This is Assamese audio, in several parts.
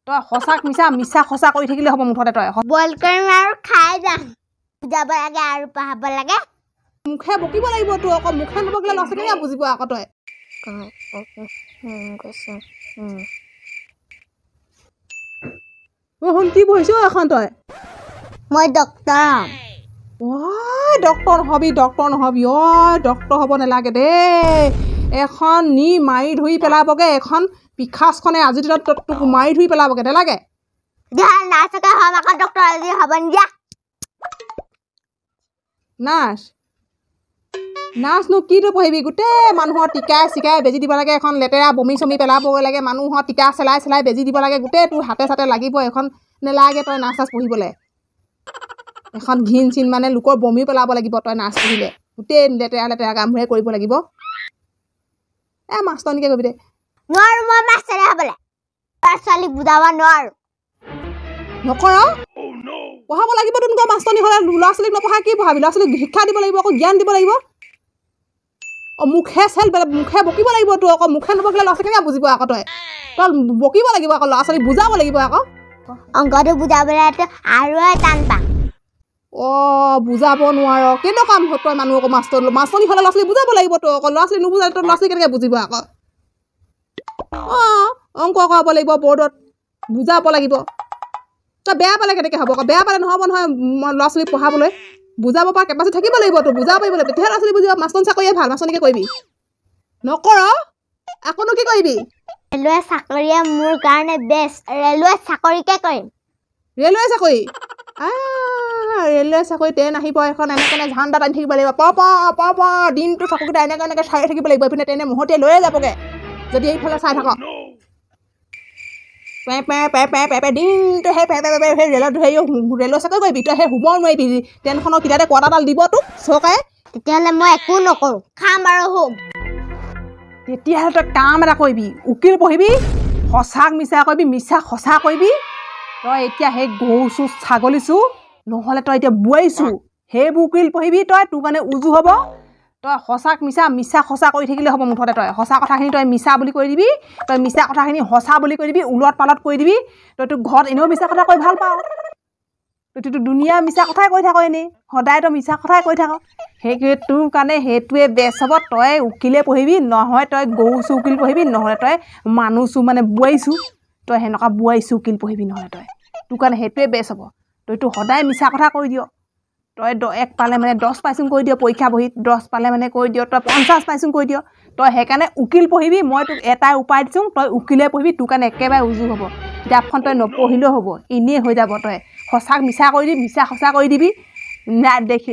তই সঁচাক মিছা মিছা সঁচা কৰি থাকিলে হ'ব মুঠতে তই বইল কৰিম আৰু খাই যাম বুজাব লাগে আৰু পঢ়াব লাগে মুখে বকিব লাগিব তোৰ আকৌ মুখে নবকিলে ল'ৰা ছোৱালীয়ে বুজিব আকৌ তই শুন কি পঢ়িছ এখন তই মই ডক্টৰ ডক্টৰ নহবি ডক্টৰ হ'ব নালাগে দেই এখন নি মাৰি ধুই পেলাবগে এখন পিখাজখনে আজিৰ দিনত তোক মাৰি ধুই পেলাবগে নালাগে নাৰ্ছকে হ'ম আকৌ ডক্টৰ আজি হ'ব নিদিয়া নাৰ্ছনো কিটো পঢ়িবি গোটেই মানুহৰ টিকাই চিকাই বেজি দিব লাগে এখন লেতেৰা বমি চমি পেলাব লাগে মানুহৰ টিকা চেলাই বেজি দিব লাগে গোটেই তোৰ হাতে চাতে লাগিব এখন নেলাগে তই নাৰ্ছ পঢ়িবলৈ এখন ঘিন চিন মানে লোকৰ বমি পেলাব লাগিব তই নাৰ্ছ পঢ়িলে গোটেই লেতেৰা কামবোৰে কৰিব লাগিব মাষ্টৰনিকে কৰিবি দে নোৱাৰো মই মাষ্টৰে হ'বলৈ ল'ৰা ছোৱালীক বুজাব নোৱাৰো নকৰ পঢ়াব লাগিব তেনেকুৱা মাষ্টৰনি হ'লে ল'ৰা ছোৱালীক নপঢ়াই কি পঢ়াবি ল'ৰা ছোৱালীক শিক্ষা দিব লাগিব আকৌ জ্ঞান দিব লাগিব মুখে বকিব লাগিব তোৰ আকৌ মুখে নবকিলে ল'ৰা ছোৱালীকে বুজিব আকৌ তই বকিব লাগিব আকৌ ল'ৰা ছোৱালীক বুজাব লাগিব আকৌ অংকটো বুজাবলৈ আৰু টান পাম বুজাব নোৱাৰ কেনেকুৱা তই মানুহ আকৌ মাষ্টৰনি হ'লে ল'ৰা ছোৱালী বুজাব লাগিব তই আকৌ ল'ৰা ছোৱালী নুবুজালে তই ল'ৰা ছোৱালী কেনেকৈ বুজিব আকৌ অংক কৰাব লাগিব বৰ্ডত বুজাব লাগিব তই বেয়া পালে কেনেকৈ হ'ব আকৌ বেয়া পালে নহ'ব নহয় ল'ৰা ছোৱালীক পঢ়াবলৈ বুজাব পৰা কেপাচিটি থাকিব লাগিব তোৰ বুজাব পাৰিব লাগিব তেতিয়াহে ল'ৰা ছোৱালী বুজিব মাষ্টৰ চাকৰিয়ে ভাল মাষ্টৰনিকে কৰিবি নকৰ আকৌনো কি কৰিবি ৰেলৱে চাকৰিয়ে মোৰ কাৰণে বেষ্ট ৰেলৱে চাকৰিকে কৰিম ৰেলৱে চাকৰি ট্ৰেইন আহিব এখন এনেকৈ ঝাণ্ডাত আনি থাকিব লাগিব প দিনটো চকুকেইটা এনেকৈ চাই থাকিব লাগিব এইপিনে ট্ৰেইনে মহতিয়াই লৈয়ে যাবগৈ যদি এইফালে চাই থাক দিনটো সেই ৰেলত ৰেলৱে চাকৰি কৰিবি তই সেই শুব নোৱাৰিবি ট্ৰেইনখনৰ কিতাতে কোৱাটাডাল দিব তোক চৰকাৰে তেতিয়াহ'লে মই একো নকৰোঁ খাম আৰু শুম তেতিয়াহ'লে তই কাম এটা কৰিবি উকিল পঢ়িবি সঁচাক মিছা কৰিবি মিছা সঁচা কৰিবি তই এতিয়া সেই গৰু চু ছাগলী চু নহ'লে তই এতিয়া বোৱাৰী চু সেইবোৰ উকিল পঢ়িবি তই তোৰ কাৰণে উজু হ'ব তই সঁচাক মিছা মিছা সঁচা কৰি থাকিলে হ'ব মুঠতে তই সঁচা কথাখিনি তই মিছা বুলি কৈ দিবি তই মিছা কথাখিনি সঁচা বুলি কৈ দিবি উলট পালট কৰি দিবি তই তোৰ ঘৰত এনেও মিছা কথা কৈ ভাল পাওঁ তইতো দুনীয়া মিছা কথাই কৈ থাক এনেই সদায় তই মিছা কথাই কৈ থাক সেইটোৱে তোৰ কাৰণে সেইটোৱে বেষ্ট হ'ব তই উকিলে পঢ়িবি নহয় তই গৰু চু উকিল পঢ়িবি নহ'লে তই মানুহ চু মানে বোৱাৰী চু তই সেনেকুৱা বোৱাৰী চু উকিল পঢ়িবি নহ'লে তই তোৰ কাৰণে সেইটোৱে বেষ্ট হ'ব তইতো সদায় মিছা কথা কৈ দিয় তই 1 পালে মানে 10 পাইছোঁ কৈ দিয় পৰীক্ষা বহীত 10 পালে মানে কৈ দিয় তই 50 পাইছোঁ কৈ দিয় তই সেইকাৰণে উকিল পঢ়িবি মই তোক এটাই উপায় দিছোঁ তই উকিলে পঢ়িবি তোৰ কাৰণে একেবাৰে উজু হ'ব কিতাপখন তই নপঢ়িলেও হ'ব এনেই হৈ যাব তই সঁচাক মিছা কৰি দিবি মিছা সঁচা কৰি দিবি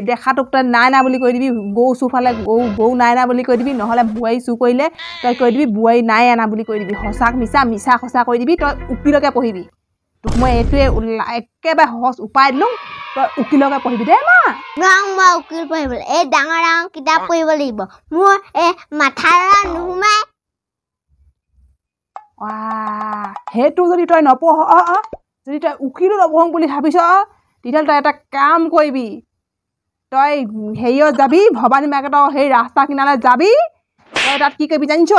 দেখাটোক তই নাই বুলি কৈ দিবি গৰু চু ফালে গৰু নাই বুলি কৈ দিবি নহ'লে বোৱাৰী চু কৰিলে তই কৈ দিবি বোৱাৰী নাই আনা বুলি কৈ দিবি সঁচাক মিছা মিছা সঁচা কৰি দিবি তই উকিলকে পঢ়িবি তোক মই এইটোৱে একেবাৰে সহজ উপায় দিলোঁ তই উকিলকে পঢ়িবি দেই মই উকিল পঢ়িবলৈ এই ডাঙৰ কিতাপ পঢ়িব লাগিব মোৰ এই মাথাৰ নোসোমাই সেইটো যদি তই নপঢ় যদি তই উকিলো নপঢ়োঁ বুলি ভাবিছ তেতিয়াহ'লে তই এটা কাম কৰিবি তই হেৰিয়ত যাবি ভৱানী মাৰ্কেটৰ সেই ৰাস্তা কিনাৰলৈ যাবি তই তাত কি কৰিবি জানিছ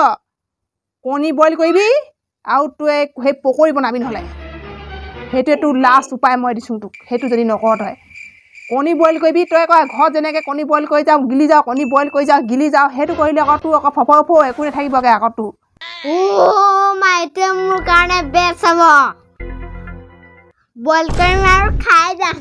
কণী বইল কৰিবি আৰু তই সেই পকৰি বনাবি নহ'লে সেইটোৱে তোৰ লাষ্ট উপায় মই দিছোঁ তোক সেইটো যদি নকৰ তই কণী বইল কৰিবি তই কয় ঘৰত যেনেকৈ কণী বইল কৰি যাওঁ গিলি যাওঁ কণী বইল কৰি যাওঁ গিলি যাওঁ সেইটো কৰিলে আকৌ তোৰ আকৌ ফফ একো নাথাকিবগৈ আকৌ তোৰ এইটোৱে মোৰ কাৰণে বেষ্ট হ'ব বইল কৰিম আৰু খাই যাম